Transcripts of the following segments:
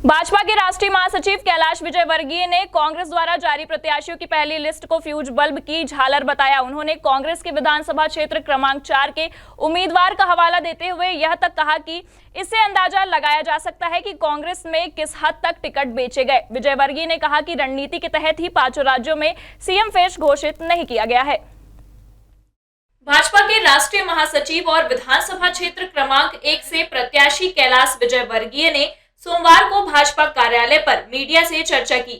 भाजपा के राष्ट्रीय महासचिव कैलाश विजयवर्गीय ने कांग्रेस द्वारा जारी प्रत्याशियों की पहली लिस्ट को फ्यूज बल्ब की झालर बताया। उन्होंने कांग्रेस के विधानसभा क्षेत्र क्रमांक 4 के उम्मीदवार का हवाला देते हुए यह तक कहा कि इससे अंदाजा लगाया जा सकता है कि कांग्रेस में किस हद तक टिकट बेचे गए। विजयवर्गीय ने कहा कि रणनीति के तहत ही 5 राज्यों में सीएम फेस घोषित नहीं किया गया है। भाजपा के राष्ट्रीय महासचिव और विधानसभा क्षेत्र क्रमांक 1 से प्रत्याशी कैलाश विजयवर्गीय ने सोमवार को भाजपा कार्यालय पर मीडिया से चर्चा की।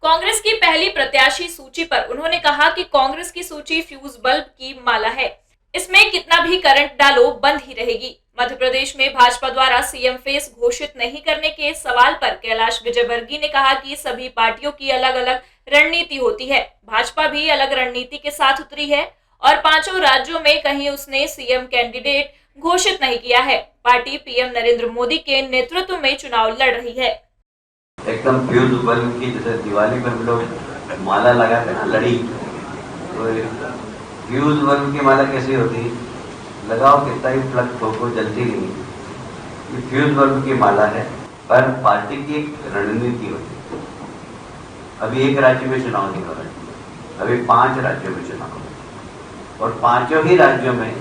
कांग्रेस की पहली प्रत्याशी सूची पर उन्होंने कहा कि कांग्रेस की सूची फ्यूज बल्ब की माला है, इसमें कितना भी करंट डालो बंद ही रहेगी। मध्य प्रदेश में भाजपा द्वारा सीएम फेस घोषित नहीं करने के सवाल पर कैलाश विजयवर्गीय ने कहा कि सभी पार्टियों की अलग अलग रणनीति होती है। भाजपा भी अलग रणनीति के साथ उतरी है और 5 राज्यों में कहीं उसने सीएम कैंडिडेट घोषित नहीं किया है। पार्टी पीएम नरेंद्र मोदी के नेतृत्व में चुनाव लड़ रही है। एकदम फ्यूज बल्ब की, जैसे दिवाली पर हम लोग माला लगाते ना लड़ी, तो फ्यूज बल्ब की माला कैसी होती, लगाओ कितना ही प्लग ठोको जलती नहीं। ये फ्यूज बल्ब की माला है, पर पार्टी की एक रणनीति होती है। अभी एक राज्य में चुनाव नहीं हो रहा, अभी 5 राज्यों में चुनाव हो रहा और 5 ही राज्यों में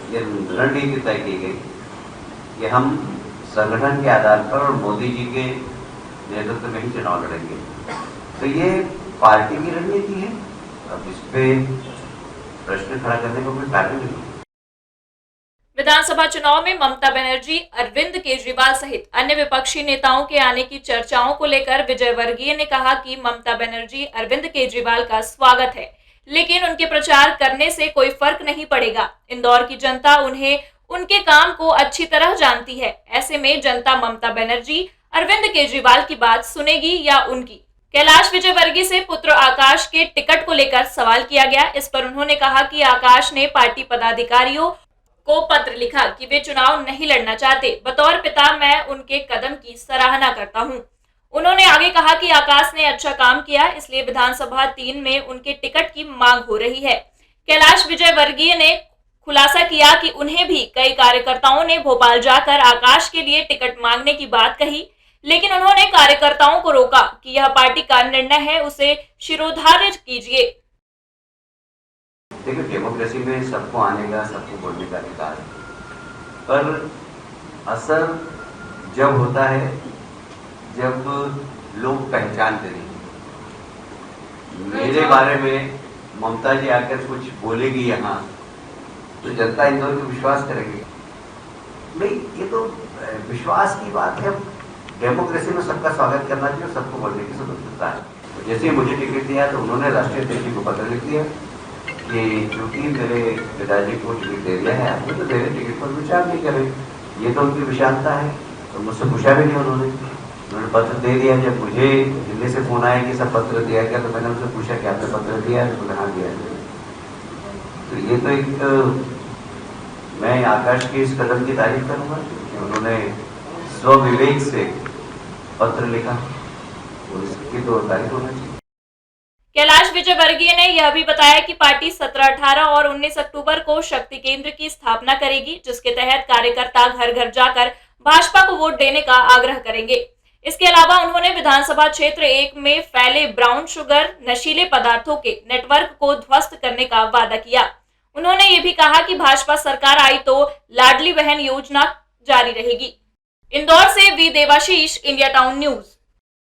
ये रणनीति तय की गई कि हम संगठन के आधार पर और मोदी जी के नेतृत्व में ही चुनाव लड़ेंगे। तो ये पार्टी की रणनीति है, अब इस पे प्रश्न खड़ा करने को कोई कारण नहीं। विधानसभा चुनाव में ममता बनर्जी, अरविंद केजरीवाल सहित अन्य विपक्षी नेताओं के आने की चर्चाओं को लेकर विजयवर्गीय ने कहा कि ममता बनर्जी, अरविंद केजरीवाल का स्वागत है, लेकिन उनके प्रचार करने से कोई फर्क नहीं पड़ेगा। इंदौर की जनता उन्हें उनके काम को अच्छी तरह जानती है। ऐसे में जनता ममता बनर्जी, अरविंद केजरीवाल की बात सुनेगी या उनकी। कैलाश विजयवर्गीय से पुत्र आकाश के टिकट को लेकर सवाल किया गया। इस पर उन्होंने कहा कि आकाश ने पार्टी पदाधिकारियों को पत्र लिखा कि वे चुनाव नहीं लड़ना चाहते। बतौर पिता मैं उनके कदम की सराहना करता हूं। उन्होंने आगे कहा कि आकाश ने अच्छा काम किया, इसलिए विधानसभा 3 में उनके टिकट की मांग हो रही है। कैलाश विजयवर्गीय ने खुलासा किया कि उन्हें भी कई कार्यकर्ताओं ने भोपाल जाकर आकाश के लिए टिकट मांगने की बात कही, लेकिन उन्होंने कार्यकर्ताओं को रोका कि यह पार्टी का निर्णय है, उसे शिरोधार्य कीजिए। देखिए, डेमोक्रेसी में सबको आने का, सबको बोलने का अधिकार है, पर असर जब होता है जब लोग पहचानते नहीं। मेरे बारे में ममता जी आकर कुछ बोलेगी यहाँ, तो जनता इंदौर को विश्वास करेगी नहीं। ये तो विश्वास की बात है। डेमोक्रेसी में सबका स्वागत करना चाहिए, सबको बोलने की स्वतंत्रता है। तो जैसे ही मुझे टिकट दिया तो उन्होंने राष्ट्रीय अध्यक्ष को पत्र लिख दिया कि क्योंकि मेरे पिताजी को टिकट दे दिया है, आपने तो मेरे टिकट पर विचार नहीं करें। ये तो उनकी विशालता है। तो मुझसे पूछा भी नहीं उन्होंने पत्र दे दिया। जब मुझे दिल्ली से फोन आया कि सब पत्र दिया गया, तो मैंने उनसे पूछा कि आपने पत्र दिया है, तो कहाँ दिया है। तो ये तो एक मैं आकाश के इस कदम की तारीफ करूंगा कि उन्होंने स्वविवेक से पत्र लिखा, और इसकी तो तारीफ होना चाहिए। कैलाश विजयवर्गीय ने यह भी बताया कि पार्टी 17, 18 और 19 अक्टूबर को शक्ति केंद्र की स्थापना करेगी, जिसके तहत कार्यकर्ता घर घर जाकर भाजपा को वोट देने का आग्रह करेंगे। इसके अलावा उन्होंने विधानसभा क्षेत्र 1 में फैले ब्राउन शुगर नशीले पदार्थों के नेटवर्क को ध्वस्त करने का वादा किया। उन्होंने ये भी कहा कि भाजपा सरकार आई तो लाडली बहन योजना जारी रहेगी। इंदौर से V Devashish, India town news.